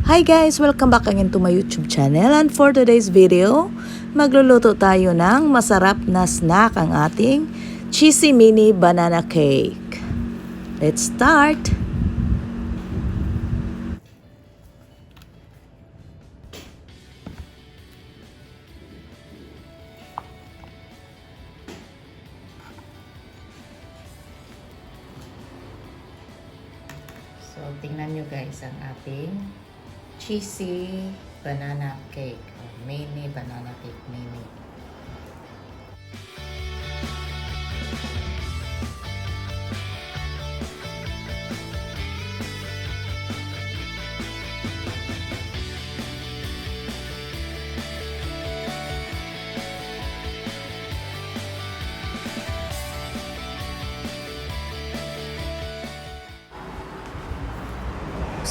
Hi guys! Welcome back again to my YouTube channel, and for today's video, magluluto tayo ng masarap na snack, ang ating cheesy mini banana cake. Let's start! So, tingnan nyo guys ang ating cheesy banana cake. Mini banana cake, mini.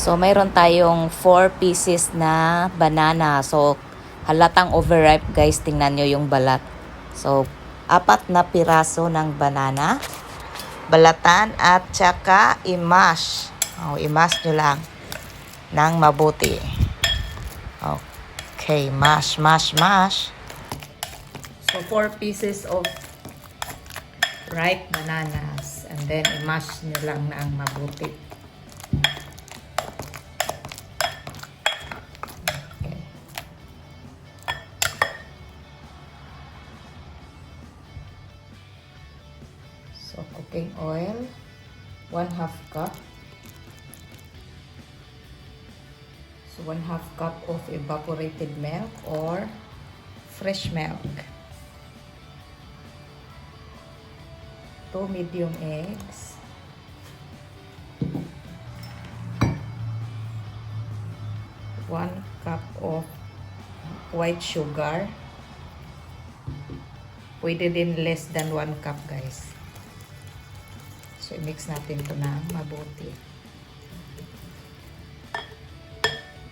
So, mayroon tayong 4 pieces na banana. So, halatang overripe guys. Tingnan nyo yung balat. So, 4 na piraso ng banana. Balatan at saka i-mash. I-mash nyo lang ng mabuti. Okay, mash, mash, mash. So, 4 pieces of ripe bananas. And then, i-mash nyo lang ng mabuti. So, cooking oil, 1/2 cup. So, 1/2 cup of evaporated milk or fresh milk. 2 medium eggs. 1 cup of white sugar. Pwede din less than 1 cup guys. So, i-mix natin ito ng mabuti.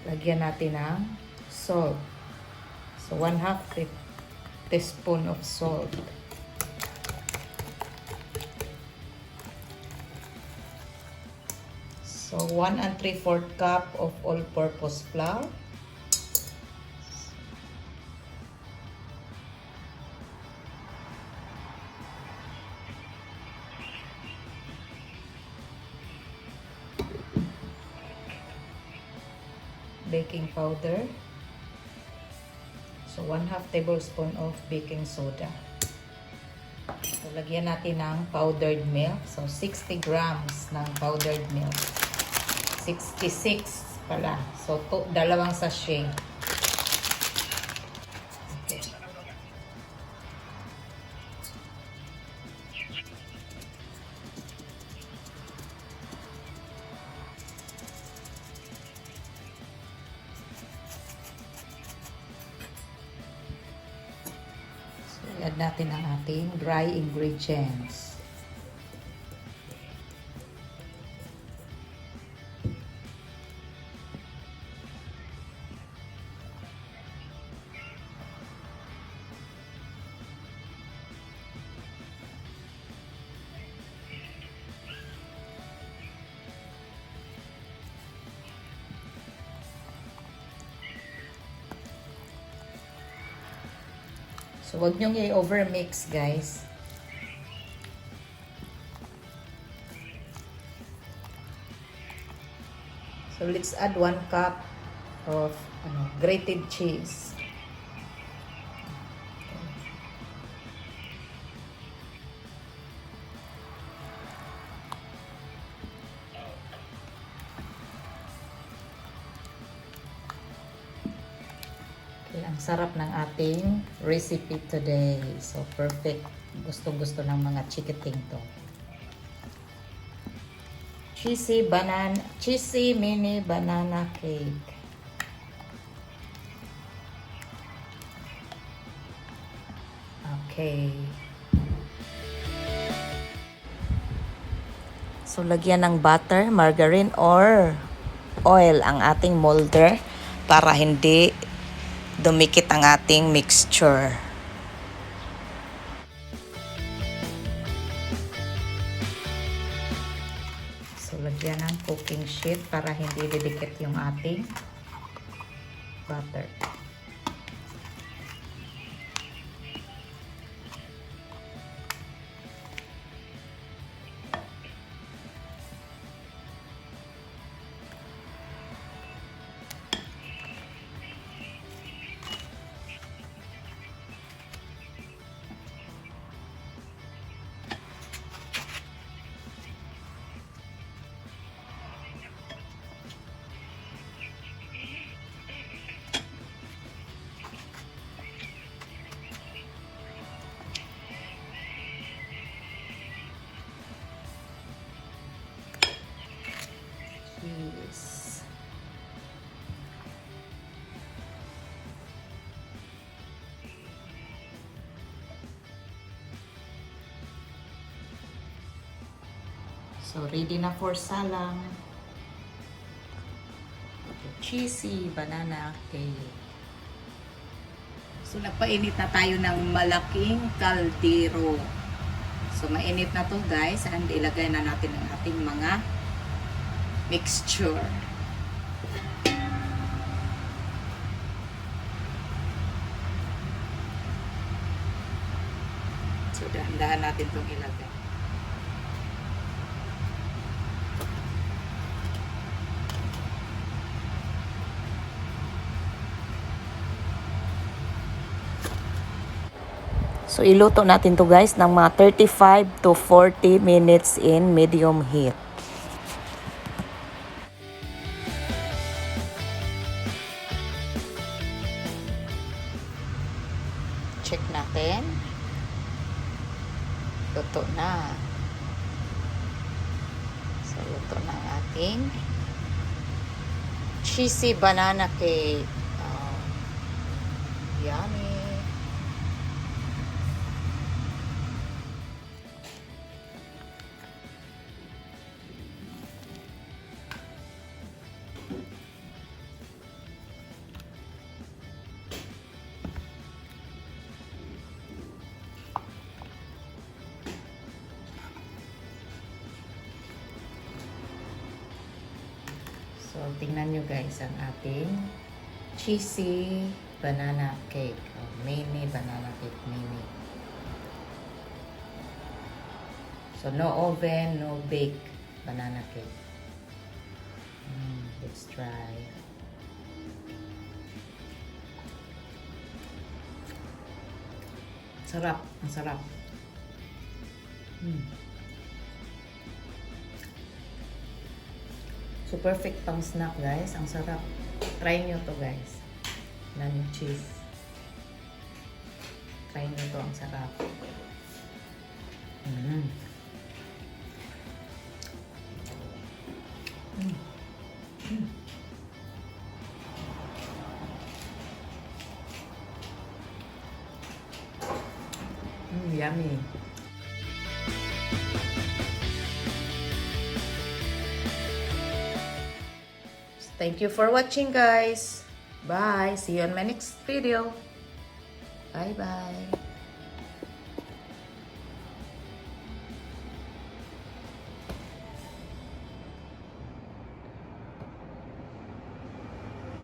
Lagyan natin ng salt. So, 1/2 teaspoon of salt. So, 1 3/4 cup of all-purpose flour. Baking powder. So, 1/2 tablespoon of baking soda. So, lagyan natin ng powdered milk. So, 60 grams ng powdered milk. 66 pala. So, 2 sachet. Okay. I-add natin ang ating dry ingredients. So, huwag niyong i-overmix, guys. So, let's add 1 cup of grated cheese. Ang sarap ng ating recipe today. So, perfect. Gusto-gusto ng mga chikiting to. Cheesy mini banana cake. Okay. So, lagyan ng butter, margarine, or oil ang ating molder para hindi dumikit ang ating mixture. So, lagyan ng cooking sheet para hindi didikit yung ating butter. Cheese. So, ready na for salang. Cheesy banana cake. So, nagpainit na tayo ng malaking kaldero. So, mainit na to guys. And ilagay na natin ang ating mga mixture. So, dahan-dahan natin itong ilagay. So, iluto natin to guys ng mga 35 to 40 minutes in medium heat. Check natin. Luto na. So, luto na ang ating cheesy banana cake. Yummy. So, tingnan nyo guys ang ating cheesy banana cake. Mini banana cake, mini. So, no oven, no bake banana cake. Let's try. Sarap, ang sarap. So, perfect pang snack, guys. Ang sarap. Try nyo to, guys. Yung cheese. Try nyo to. Ang sarap. Yummy. Thank you for watching, guys. Bye. See you on my next video. Bye-bye.